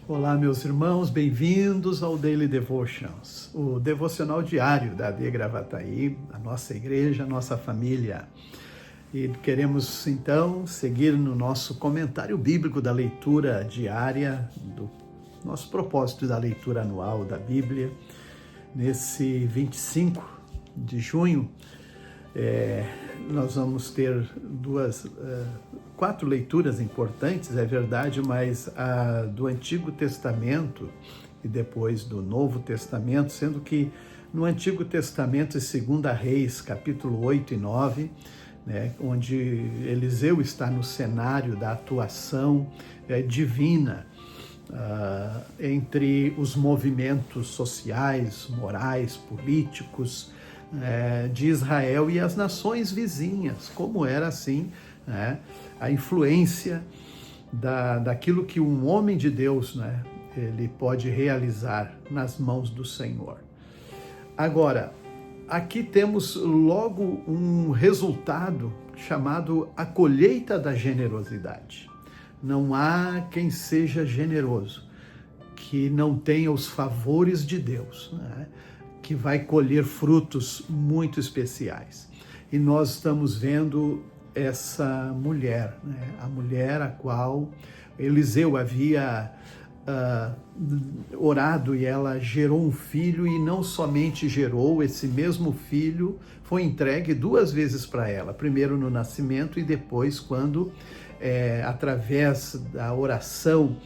Olá, meus irmãos, bem-vindos ao Daily Devotions, o devocional diário da AD Gravataí, a nossa igreja, a nossa família. E queremos, então, seguir no nosso comentário bíblico da leitura diária, do nosso propósito da leitura anual da Bíblia, nesse 25 de junho. Nós vamos ter quatro leituras importantes, é verdade, mas a do Antigo Testamento e depois do Novo Testamento, sendo que no Antigo Testamento é 2 Reis, capítulo 8 e 9, né, onde Eliseu está no cenário da atuação divina entre os movimentos sociais, morais, políticos, de Israel e as nações vizinhas, como era assim, né, a influência daquilo que um homem de Deus, né, ele pode realizar nas mãos do Senhor. Agora, aqui temos logo um resultado chamado a colheita da generosidade. Não há quem seja generoso que não tenha os favores de Deus, né, que vai colher frutos muito especiais. E nós estamos vendo essa mulher, né? A mulher a qual Eliseu havia orado e ela gerou um filho, e não somente gerou, esse mesmo filho foi entregue duas vezes para ela, primeiro no nascimento e depois quando, através da oração,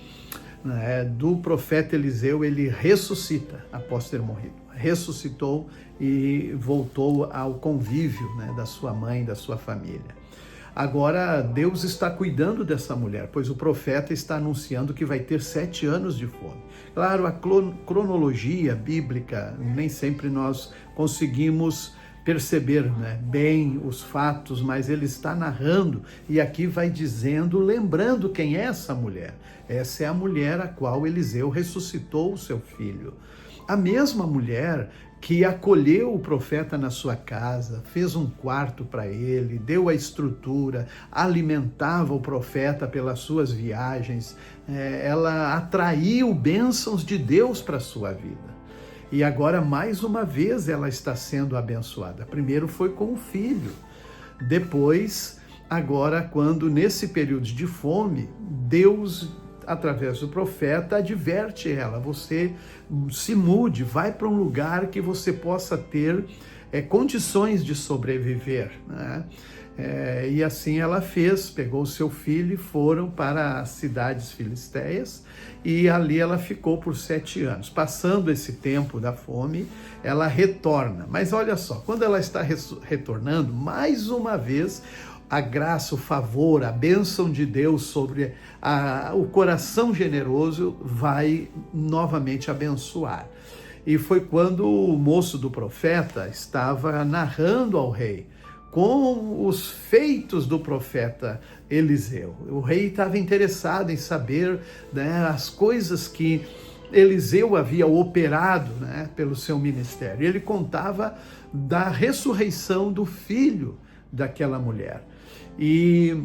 né, do profeta Eliseu, ele ressuscita após ter morrido. Ressuscitou e voltou ao convívio, né, da sua mãe, da sua família. Agora Deus está cuidando dessa mulher, pois o profeta está anunciando que vai ter 7 anos de fome. Claro, a cronologia bíblica, nem sempre nós conseguimos perceber, né, bem os fatos, mas ele está narrando e aqui vai dizendo, lembrando quem é essa mulher. Essa é a mulher a qual Eliseu ressuscitou o seu filho. A mesma mulher que acolheu o profeta na sua casa, fez um quarto para ele, deu a estrutura, alimentava o profeta pelas suas viagens, ela atraiu bênçãos de Deus para a sua vida. E agora, mais uma vez, ela está sendo abençoada. Primeiro foi com o filho, depois, agora, quando nesse período de fome, Deus, através do profeta, adverte ela: você se mude, vai para um lugar que você possa ter condições de sobreviver, né? E assim ela fez, pegou o seu filho e foram para as cidades filisteias, e ali ela ficou por 7 anos. Passando esse tempo da fome, ela retorna. Mas olha só, quando ela está retornando, mais uma vez, a graça, o favor, a bênção de Deus sobre o coração generoso vai novamente abençoar. E foi quando o moço do profeta estava narrando ao rei com os feitos do profeta Eliseu. O rei estava interessado em saber, né, as coisas que Eliseu havia operado, né, pelo seu ministério. Ele contava da ressurreição do filho daquela mulher. E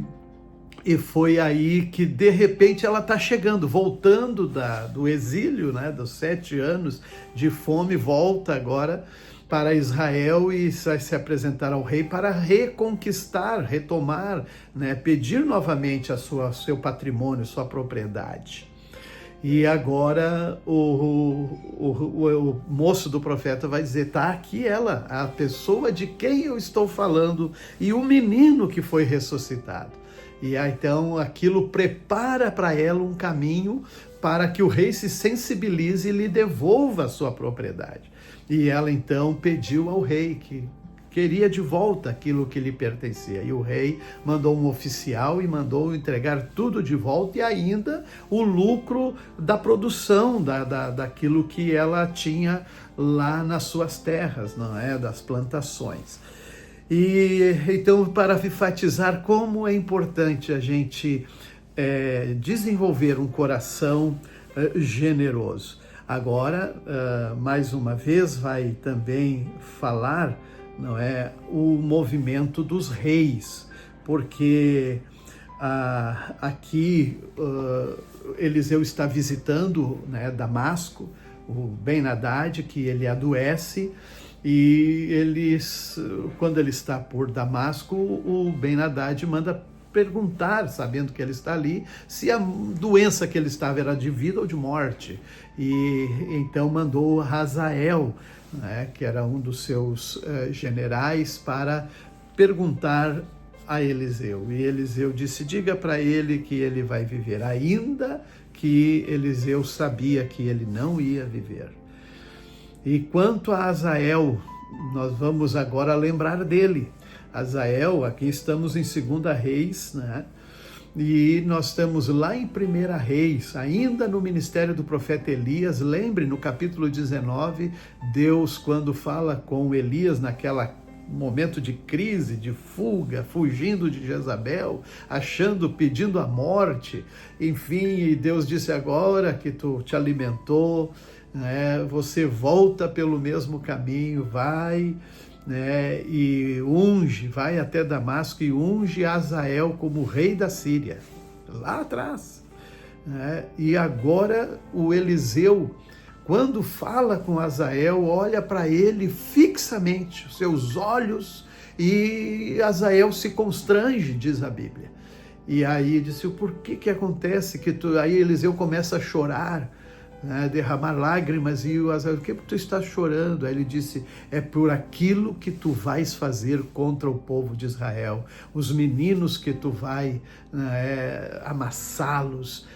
foi aí que, de repente, ela está chegando, voltando do exílio, né, dos 7 anos de fome, volta agora para Israel e vai se apresentar ao rei para reconquistar, retomar, né, pedir novamente seu patrimônio, sua propriedade. E agora o moço do profeta vai dizer: tá aqui ela, a pessoa de quem eu estou falando, e o menino que foi ressuscitado. E então aquilo prepara para ela um caminho para que o rei se sensibilize e lhe devolva a sua propriedade. E ela então pediu ao rei que queria de volta aquilo que lhe pertencia. E o rei mandou um oficial e mandou entregar tudo de volta, e ainda o lucro da produção daquilo que ela tinha lá nas suas terras, não é? Das plantações. E então, para enfatizar como é importante a gente desenvolver um coração generoso. Agora, mais uma vez, vai também falar, não é, o movimento dos reis, porque Aqui Eliseu está visitando, né, Damasco, o Ben-Hadad, que ele adoece, e quando ele está por Damasco, o Ben-Hadad manda perguntar, sabendo que ele está ali, se a doença que ele estava era de vida ou de morte. E então mandou Hazael, né, que era um dos seus generais, para perguntar a Eliseu. E Eliseu disse: diga para ele que ele vai viver, ainda que Eliseu sabia que ele não ia viver. E quanto a Hazael, nós vamos agora lembrar dele. Hazael, aqui estamos em 2 Reis, né? E nós estamos lá em 1 Reis, ainda no ministério do profeta Elias. Lembre, no capítulo 19, Deus, quando fala com Elias naquela momento de crise, de fuga, fugindo de Jezabel, pedindo a morte, enfim, e Deus disse: agora que tu te alimentou, né, você volta pelo mesmo caminho, vai, né, e vai até Damasco e unge Hazael como rei da Síria, lá atrás, né? E agora o Eliseu, quando fala com Hazael, olha para ele fixamente, os seus olhos, e Hazael se constrange, diz a Bíblia. E aí disse: por que acontece que Aí Eliseu começa a chorar, né, derramar lágrimas, e o Hazael: por que tu estás chorando? Aí ele disse: é por aquilo que tu vais fazer contra o povo de Israel, os meninos que tu vai, né, amassá-los,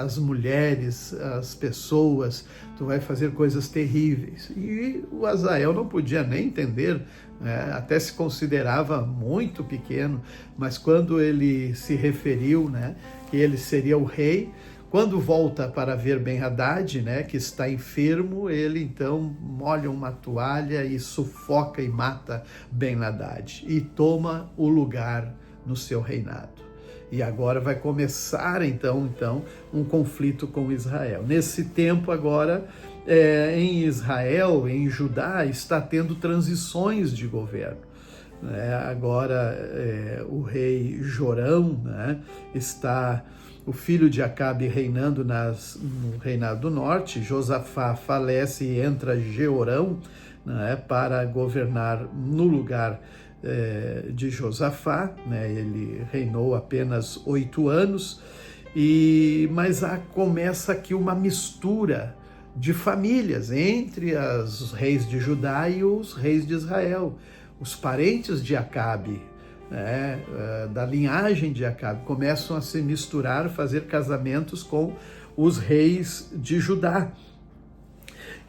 as mulheres, as pessoas, tu vai fazer coisas terríveis. E o Hazael não podia nem entender, né, até se considerava muito pequeno, mas quando ele se referiu, né, que ele seria o rei, quando volta para ver Ben-Hadad, né, que está enfermo, ele então molha uma toalha e sufoca e mata Ben-Hadad e toma o lugar no seu reinado. E agora vai começar então um conflito com Israel. Nesse tempo agora, em Israel, em Judá, está tendo transições de governo. Agora o rei Jorão, né, está o filho de Acabe reinando no reinado do norte. Josafá falece e entra Jeorão, né, para governar no lugar de Josafá, né? Ele reinou apenas 8 anos, mas começa aqui uma mistura de famílias entre os reis de Judá e os reis de Israel. Os parentes de Acabe, né, da linhagem de Acabe, começam a se misturar, fazer casamentos com os reis de Judá.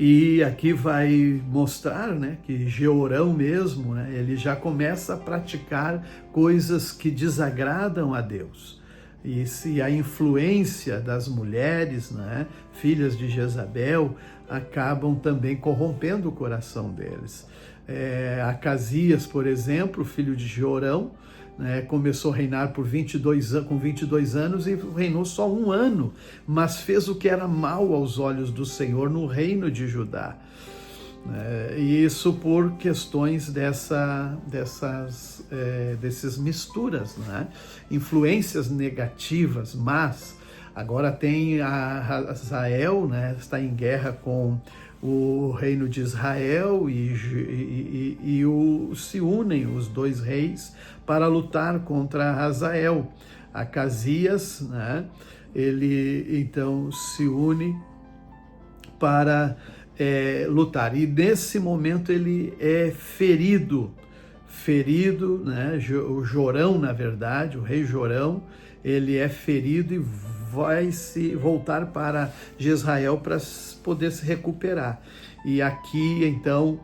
E aqui vai mostrar, né, que Jeorão mesmo, né, ele já começa a praticar coisas que desagradam a Deus. E se a influência das mulheres, né, filhas de Jezabel, acabam também corrompendo o coração deles. Acasias, por exemplo, filho de Jeorão, né, começou a reinar com 22 anos e reinou só 1 ano, mas fez o que era mal aos olhos do Senhor no reino de Judá. E isso por questões desses misturas, né? Influências negativas, mas agora tem Hazael, né, está em guerra com o reino de Israel se unem os 2 reis para lutar contra Hazael. Acasias, né, ele então se une para lutar, e nesse momento ele é ferido, né, o Jorão, na verdade, o rei Jorão, ele é ferido e vai se voltar para Jezreel para poder se recuperar. E aqui, então,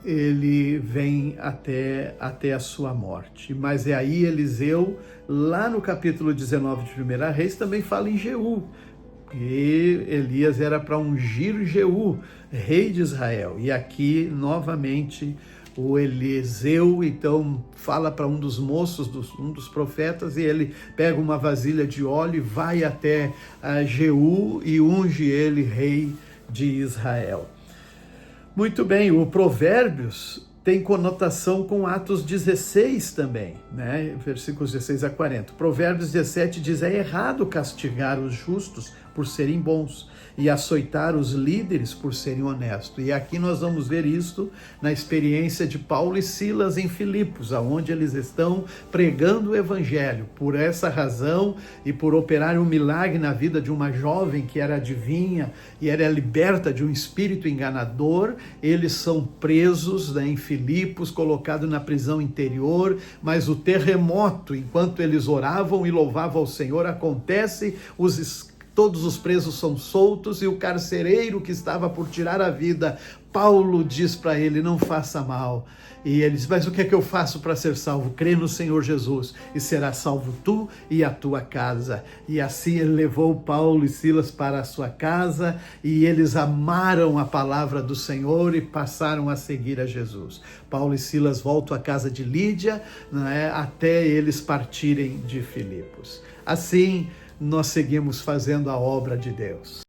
ele vem até a sua morte. Mas aí Eliseu, lá no capítulo 19 de 1 Reis, também fala em Jeú. E Elias era para ungir Jeú, rei de Israel. E aqui, novamente, o Eliseu, então, fala para um dos moços, um dos profetas, e ele pega uma vasilha de óleo e vai até Jeú e unge ele rei de Israel. Muito bem, o Provérbios tem conotação com Atos 16 também, né? Versículos 16 a 40. Provérbios 17 diz: é errado castigar os justos por serem bons e açoitar os líderes por serem honestos. E aqui nós vamos ver isto na experiência de Paulo e Silas em Filipos, aonde eles estão pregando o evangelho. Por essa razão e por operar um milagre na vida de uma jovem que era adivinha e era liberta de um espírito enganador, eles são presos, né, em Filipos, colocados na prisão interior, mas o terremoto, enquanto eles oravam e louvavam ao Senhor, acontece, todos os presos são soltos e o carcereiro que estava por tirar a vida, Paulo diz para ele: não faça mal. E ele diz: mas o que é que eu faço para ser salvo? Crê no Senhor Jesus e serás salvo tu e a tua casa. E assim ele levou Paulo e Silas para a sua casa e eles amaram a palavra do Senhor e passaram a seguir a Jesus. Paulo e Silas voltam à casa de Lídia, né, até eles partirem de Filipos. Assim, nós seguimos fazendo a obra de Deus.